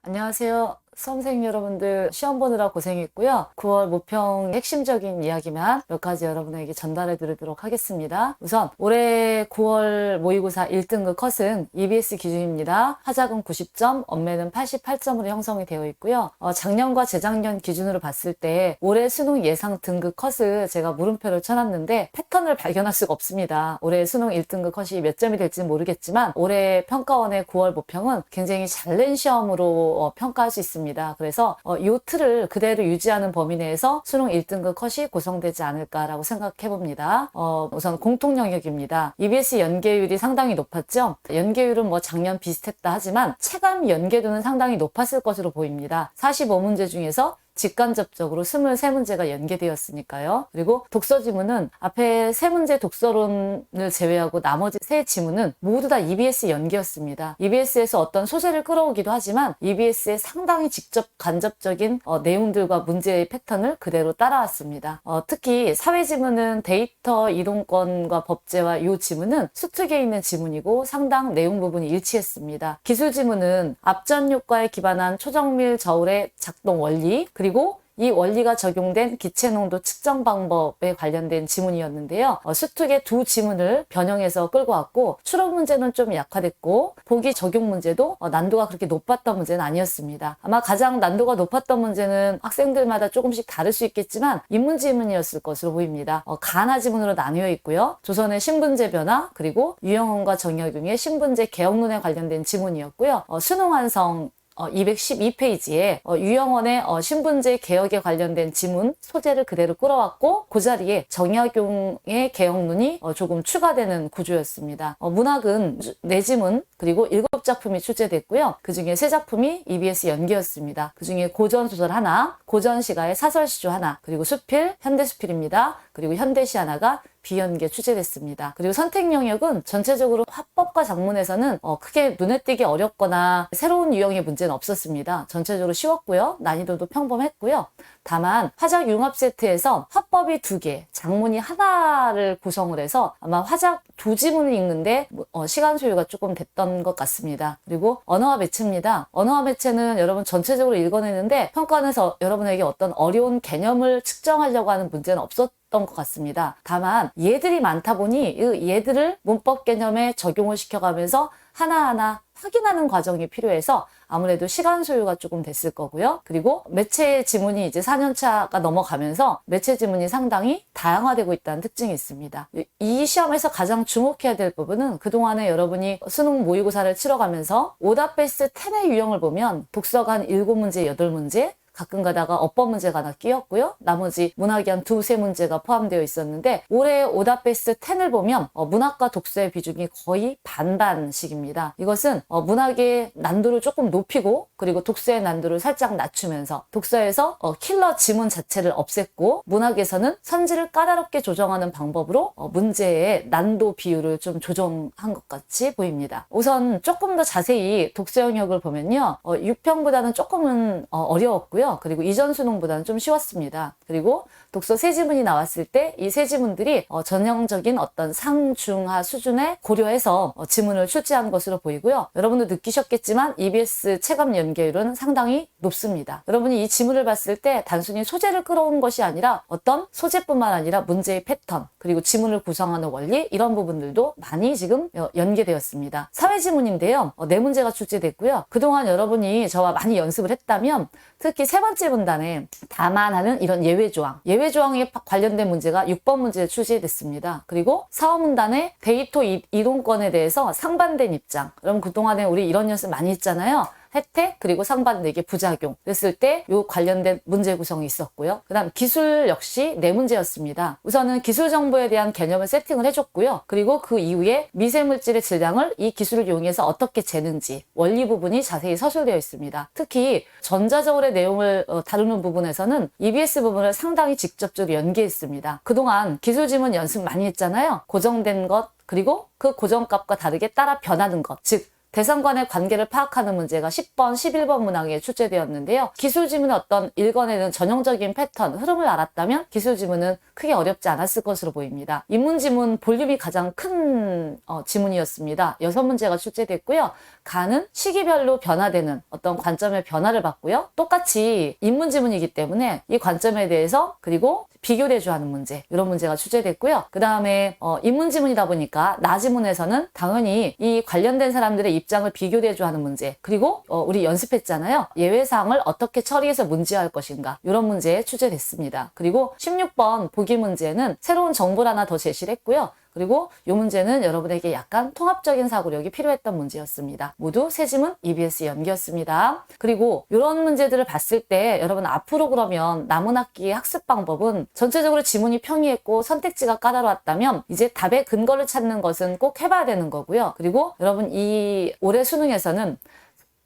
안녕하세요. 수험생 여러분들 시험 보느라 고생했고요. 9월 모평 핵심적인 이야기만 몇 가지 여러분에게 전달해 드리도록 하겠습니다. 우선 올해 9월 모의고사 1등급 컷은 EBS 기준입니다. 하작은 90점, 언매는 88점으로 형성이 되어 있고요. 작년과 재작년 기준으로 봤을 때 올해 수능 예상 등급 컷을 제가 물음표를 쳐놨는데 패턴을 발견할 수가 없습니다. 올해 수능 1등급 컷이 몇 점이 될지는 모르겠지만 올해 평가원의 9월 모평은 굉장히 잘 낸 시험으로 평가할 수 있습니다. 그래서 이 틀을 그대로 유지하는 범위 내에서 수능 1등급 컷이 구성되지 않을까라고 생각해 봅니다. 우선 공통 영역입니다. EBS 연계율이 상당히 높았죠. 연계율은 뭐 작년 비슷했다 하지만 체감 연계도는 상당히 높았을 것으로 보입니다. 45문제 중에서 직간접적으로 23문제가 연계되었으니까요. 그리고 독서 지문은 앞에 3문제 독서론을 제외하고 나머지 3지문은 모두 다 EBS 연계였습니다. EBS에서 어떤 소재를 끌어오기도 하지만 EBS의 상당히 직접 간접적인 내용들과 문제의 패턴을 그대로 따라왔습니다. 특히 사회 지문은 데이터 이동권과 법제와 이 지문은 수특에 있는 지문이고 상당 내용 부분이 일치했습니다. 기술 지문은 앞전 효과에 기반한 초정밀 저울의 작동 원리 그리고 이 원리가 적용된 기체 농도 측정 방법에 관련된 지문이었는데요. 수특의 두 지문을 변형해서 끌고 왔고 추론 문제는 좀 약화됐고 보기 적용 문제도 난도가 그렇게 높았던 문제는 아니었습니다. 아마 가장 난도가 높았던 문제는 학생들마다 조금씩 다를 수 있겠지만 인문 지문이었을 것으로 보입니다. 가나 지문으로 나뉘어 있고요. 조선의 신분제 변화 그리고 유영헌과 정약용의 신분제 개혁론에 관련된 지문이었고요. 수능 완성 212페이지에 유영헌의 신분제 개혁에 관련된 지문 소재를 그대로 끌어왔고 그 자리에 정약용의 개혁론이 조금 추가되는 구조였습니다. 문학은 4지문 그리고 7작품이 출제됐고요. 그중에 3작품이 EBS 연기였습니다. 그중에 고전소설 하나, 고전시가의 사설시조 하나, 그리고 수필, 현대수필입니다. 그리고 현대시 하나가 비연계 출제됐습니다. 그리고 선택 영역은 전체적으로 화법과 작문에서는 크게 눈에 띄기 어렵거나 새로운 유형의 문제는 없었습니다. 전체적으로 쉬웠고요. 난이도도 평범했고요. 다만 화작 융합 세트에서 화법이 2개, 작문이 하나를 구성을 해서 아마 화작 2지문을 읽는데 시간 소요가 조금 됐던 것 같습니다. 그리고 언어와 매체입니다. 언어와 매체는 여러분 전체적으로 읽어내는데 평가원에서 여러분에게 어떤 어려운 개념을 측정하려고 하는 문제는 없었던 것 같습니다. 다만 얘들이 많다 보니 얘들을 문법 개념에 적용을 시켜가면서 하나하나 확인하는 과정이 필요해서 아무래도 시간 소요가 조금 됐을 거고요. 그리고 매체 지문이 이제 4년차가 넘어가면서 매체 지문이 상당히 다양화되고 있다는 특징이 있습니다. 이 시험에서 가장 주목해야 될 부분은 그동안에 여러분이 수능 모의고사를 치러가면서 오답 베스트 10의 유형을 보면 독서가 한 7문제, 8문제, 가끔 가다가 어법 문제가 하나 끼었고요. 나머지 문학이 한 2-3문제가 포함되어 있었는데 올해 오답 베스트 10을 보면 문학과 독서의 비중이 거의 반반씩입니다. 이것은 문학의 난도를 조금 높이고 그리고 독서의 난도를 살짝 낮추면서 독서에서 킬러 지문 자체를 없앴고 문학에서는 선지를 까다롭게 조정하는 방법으로 문제의 난도 비율을 좀 조정한 것 같이 보입니다. 우선 조금 더 자세히 독서 영역을 보면요. 6평보다는 조금은 어려웠고요. 그리고 이전 수능보다는 좀 쉬웠습니다. 그리고 독서 3지문이 나왔을 때 이 3지문들이 전형적인 어떤 상중하 수준에 고려해서 지문을 출제한 것으로 보이고요. 여러분도 느끼셨겠지만 EBS 체감 연계율은 상당히 높습니다. 여러분이 이 지문을 봤을 때 단순히 소재를 끌어온 것이 아니라 어떤 소재뿐만 아니라 문제의 패턴 그리고 지문을 구성하는 원리 이런 부분들도 많이 지금 연계되었습니다. 사회지문인데요. 4문제가 출제됐고요. 그동안 여러분이 저와 많이 연습을 했다면 특히 3번째 문단에 다만 하는 이런 예외조항 예외조항에 관련된 문제가 6번 문제에 출제됐습니다. 그리고 4호 문단에 데이터 이동권에 대해서 상반된 입장 여러분 그동안에 우리 이런 연습 많이 했잖아요. 혜택 그리고 상반되게 부작용 그랬을 때 요 관련된 문제 구성이 있었고요. 그 다음 기술 역시 4문제였습니다. 우선은 기술 정보에 대한 개념을 세팅을 해줬고요. 그리고 그 이후에 미세물질의 질량을 이 기술을 이용해서 어떻게 재는지 원리 부분이 자세히 서술되어 있습니다. 특히 전자저울의 내용을 다루는 부분에서는 EBS 부분을 상당히 직접적으로 연계했습니다. 그동안 기술 지문 연습 많이 했잖아요. 고정된 것 그리고 그 고정값과 다르게 따라 변하는 것 즉 대상 간의 관계를 파악하는 문제가 10번, 11번 문항에 출제되었는데요. 기술 지문의 어떤 읽어내는 전형적인 패턴, 흐름을 알았다면 기술 지문은 크게 어렵지 않았을 것으로 보입니다. 인문 지문 볼륨이 가장 큰 지문이었습니다. 6문제가 출제됐고요. 간은 시기별로 변화되는 어떤 관점의 변화를 봤고요. 똑같이 인문 지문이기 때문에 이 관점에 대해서 그리고 비교 대조하는 문제, 이런 문제가 출제됐고요. 그 다음에 인문 지문이다 보니까 나 지문에서는 당연히 이 관련된 사람들의 입장을 비교 대조하는 문제, 그리고 우리 연습했잖아요. 예외사항을 어떻게 처리해서 문제화할 것인가, 이런 문제 출제됐습니다. 그리고 16번 보기 문제는 새로운 정보를 하나 더 제시를 했고요. 그리고 이 문제는 여러분에게 약간 통합적인 사고력이 필요했던 문제였습니다. 모두 세 지문 EBS 연기였습니다. 그리고 이런 문제들을 봤을 때 여러분 앞으로 그러면 남은 학기의 학습 방법은 전체적으로 지문이 평이했고 선택지가 까다로웠다면 이제 답의 근거를 찾는 것은 꼭 해봐야 되는 거고요. 그리고 여러분 이 올해 수능에서는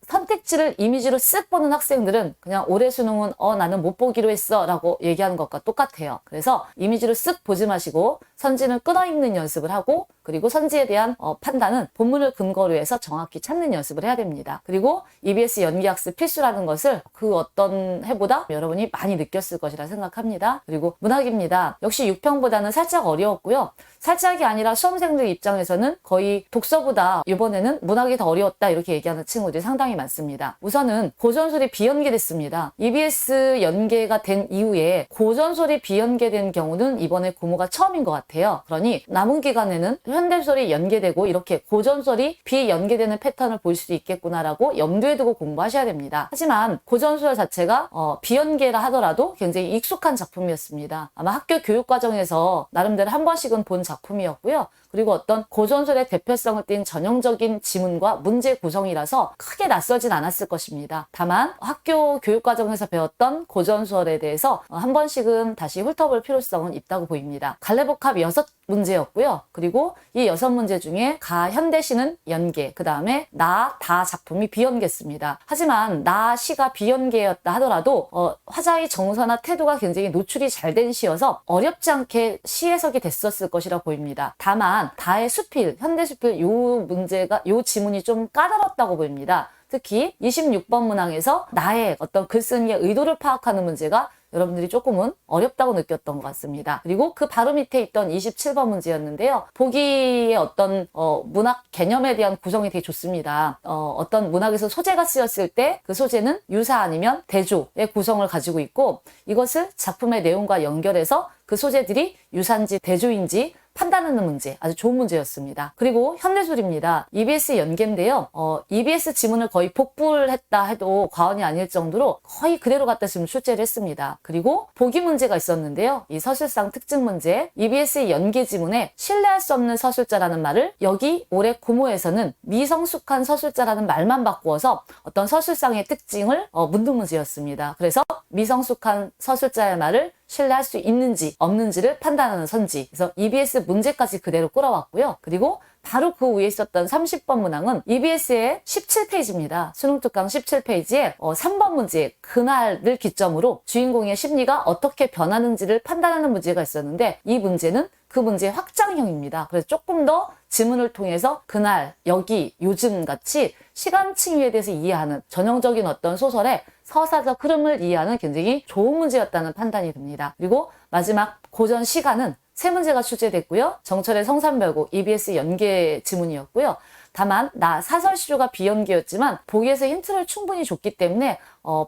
선택지를 이미지로 쓱 보는 학생들은 그냥 올해 수능은 나는 못 보기로 했어 라고 얘기하는 것과 똑같아요. 그래서 이미지로 쓱 보지 마시고 선지는 끊어읽는 연습을 하고, 그리고 선지에 대한 판단은 본문을 근거로 해서 정확히 찾는 연습을 해야 됩니다. 그리고 EBS 연기학습 필수라는 것을 그 어떤 해보다 여러분이 많이 느꼈을 것이라 생각합니다. 그리고 문학입니다. 역시 6평보다는 살짝 어려웠고요. 살짝이 아니라 수험생들 입장에서는 거의 독서보다 이번에는 문학이 더 어려웠다 이렇게 얘기하는 친구들이 상당히 많습니다. 우선은 고전술이 비연계됐습니다. EBS 연계가 된 이후에 고전술이 비연계된 경우는 이번에 고모가 처음인 것 같아요. 그러니 남은 기간에는 현대소설이 연계되고 이렇게 고전소설이 비연계되는 패턴을 볼 수 있겠구나라고 염두에 두고 공부하셔야 됩니다. 하지만 고전소설 자체가 비연계라 하더라도 굉장히 익숙한 작품이었습니다. 아마 학교 교육과정에서 나름대로 한 번씩은 본 작품이었고요. 그리고 어떤 고전소설의 대표성을 띈 전형적인 지문과 문제 구성이라서 크게 낯설진 않았을 것입니다. 다만 학교 교육과정에서 배웠던 고전소설에 대해서 한 번씩은 다시 훑어볼 필요성은 있다고 보입니다. 갈래복합 6문제였고요. 그리고 이 6문제 중에 가, 현대시는 연계, 그 다음에 나, 다 작품이 비연계였습니다. 하지만 나, 시가 비연계였다 하더라도 화자의 정서나 태도가 굉장히 노출이 잘 된 시여서 어렵지 않게 시 해석이 됐었을 것이라 보입니다. 다만 다의 수필, 현대수필 요 지문이 좀 까다롭다고 보입니다. 특히 26번 문항에서 나의 어떤 글쓴이의 의도를 파악하는 문제가 여러분들이 조금은 어렵다고 느꼈던 것 같습니다. 그리고 그 바로 밑에 있던 27번 문제였는데요. 보기의 어떤 문학 개념에 대한 구성이 되게 좋습니다. 어떤 문학에서 소재가 쓰였을 때 그 소재는 유사 아니면 대조의 구성을 가지고 있고, 이것을 작품의 내용과 연결해서 그 소재들이 유사인지 대조인지 판단하는 문제, 아주 좋은 문제였습니다. 그리고 현대술입니다. EBS 연계인데요. EBS 지문을 거의 복불 했다 해도 과언이 아닐 정도로 거의 그대로 갖다 지금 출제를 했습니다. 그리고 보기 문제가 있었는데요. 이 서술상 특징 문제, EBS 연계 지문에 신뢰할 수 없는 서술자라는 말을 여기 올해 고모에서는 미성숙한 서술자라는 말만 바꾸어서 어떤 서술상의 특징을 묻는 문제였습니다. 그래서 미성숙한 서술자의 말을 신뢰할 수 있는지 없는지를 판단하는 선지. 그래서 EBS 문제까지 그대로 끌어왔고요. 그리고 바로 그 위에 있었던 30번 문항은 EBS의 17페이지입니다. 수능특강 17페이지에 3번 문제, 그날을 기점으로 주인공의 심리가 어떻게 변하는지를 판단하는 문제가 있었는데, 이 문제는 그 문제의 확장형입니다. 그래서 조금 더 지문을 통해서 그날, 여기, 요즘 같이 시간 층위에 대해서 이해하는 전형적인 어떤 소설의 서사적 흐름을 이해하는 굉장히 좋은 문제였다는 판단이 듭니다. 그리고 마지막 고전 시간은 3문제가 출제됐고요. 정철의 성산별고 EBS 연계 지문이었고요. 다만 나 사설시조가 비연계였지만 보기에서 힌트를 충분히 줬기 때문에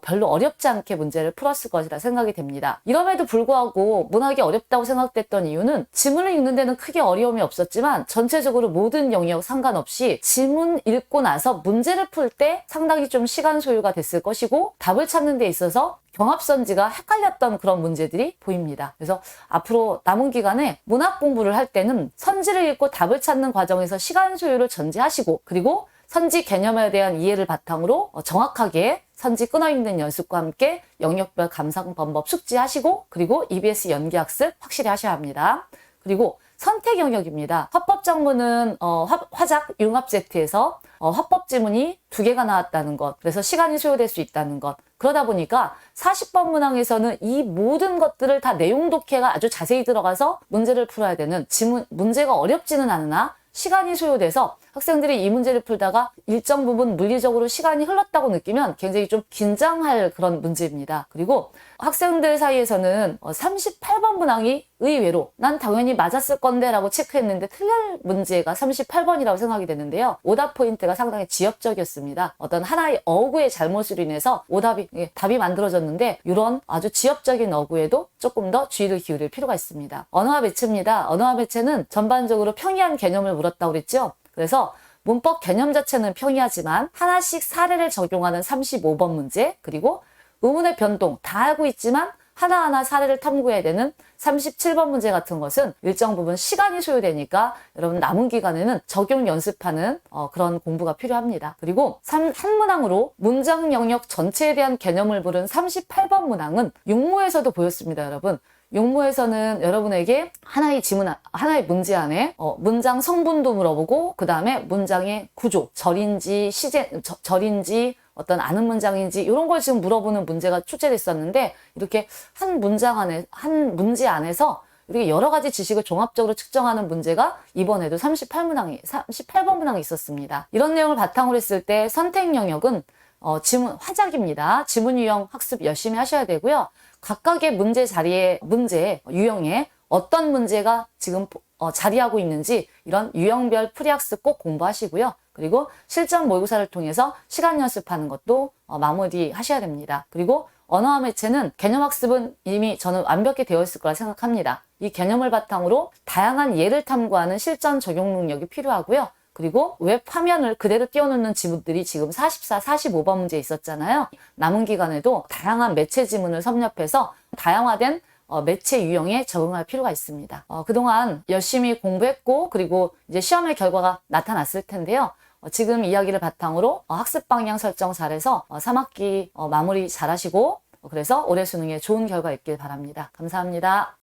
별로 어렵지 않게 문제를 풀었을 것이라 생각이 됩니다. 이럼에도 불구하고 문학이 어렵다고 생각됐던 이유는 지문을 읽는 데는 크게 어려움이 없었지만 전체적으로 모든 영역 상관없이 지문 읽고 나서 문제를 풀 때 상당히 좀 시간 소요가 됐을 것이고, 답을 찾는 데 있어서 경합선지가 헷갈렸던 그런 문제들이 보입니다. 그래서 앞으로 남은 기간에 문학 공부를 할 때는 선지를 읽고 답을 찾는 과정에서 시간 소요를 전제하시고, 그리고 선지 개념에 대한 이해를 바탕으로 정확하게 선지 끊어읽는 연습과 함께 영역별 감상 방법 숙지하시고, 그리고 EBS 연기학습 확실히 하셔야 합니다. 그리고 선택 영역입니다. 화법작문은 화작 융합 세트에서 화법 지문이 2개가 나왔다는 것, 그래서 시간이 소요될 수 있다는 것. 그러다 보니까 40번 문항에서는 이 모든 것들을 다 내용 독해가 아주 자세히 들어가서 문제를 풀어야 되는 문제가 어렵지는 않으나 시간이 소요돼서 학생들이 이 문제를 풀다가 일정 부분 물리적으로 시간이 흘렀다고 느끼면 굉장히 좀 긴장할 그런 문제입니다. 그리고 학생들 사이에서는 38번 문항이 의외로 난 당연히 맞았을 건데 라고 체크했는데 틀릴 문제가 38번이라고 생각이 되는데요. 오답 포인트가 상당히 지엽적이었습니다. 어떤 하나의 어구의 잘못으로 인해서 답이 만들어졌는데 이런 아주 지엽적인 어구에도 조금 더 주의를 기울일 필요가 있습니다. 언어와 매체입니다. 언어와 매체는 전반적으로 평이한 개념을 물었다고 그랬죠. 그래서 문법 개념 자체는 평이하지만 하나씩 사례를 적용하는 35번 문제, 그리고 의문의 변동 다 알고 있지만 하나하나 사례를 탐구해야 되는 37번 문제 같은 것은 일정 부분 시간이 소요되니까 여러분 남은 기간에는 적용 연습하는 그런 공부가 필요합니다. 그리고 한 문항으로 문장 영역 전체에 대한 개념을 물은 38번 문항은 육모에서도 보였습니다, 여러분. 용모에서는 여러분에게 하나의 하나의 문제 안에 문장 성분도 물어보고 그 다음에 문장의 구조, 절인지 절인지 어떤 아는 문장인지 이런 걸 지금 물어보는 문제가 출제됐었는데 이렇게 한 문제 안에서 이렇게 여러 가지 지식을 종합적으로 측정하는 문제가 이번에도 38번 문항이 있었습니다. 이런 내용을 바탕으로 했을 때 선택 영역은 지문 화작입니다. 지문 유형 학습 열심히 하셔야 되고요. 각각의 문제 유형에 어떤 문제가 지금 자리하고 있는지 이런 유형별 풀이학습 꼭 공부하시고요. 그리고 실전 모의고사를 통해서 시간 연습하는 것도 마무리 하셔야 됩니다. 그리고 언어와 매체는 개념학습은 이미 저는 완벽히 되어 있을 거라 생각합니다. 이 개념을 바탕으로 다양한 예를 탐구하는 실전 적용 능력이 필요하고요. 그리고 웹 화면을 그대로 띄워놓는 지문들이 지금 44, 45번 문제에 있었잖아요. 남은 기간에도 다양한 매체 지문을 섭렵해서 다양화된 매체 유형에 적응할 필요가 있습니다. 그동안 열심히 공부했고 그리고 이제 시험의 결과가 나타났을 텐데요. 지금 이야기를 바탕으로 학습 방향 설정 잘해서 3학기 마무리 잘하시고 그래서 올해 수능에 좋은 결과 있길 바랍니다. 감사합니다.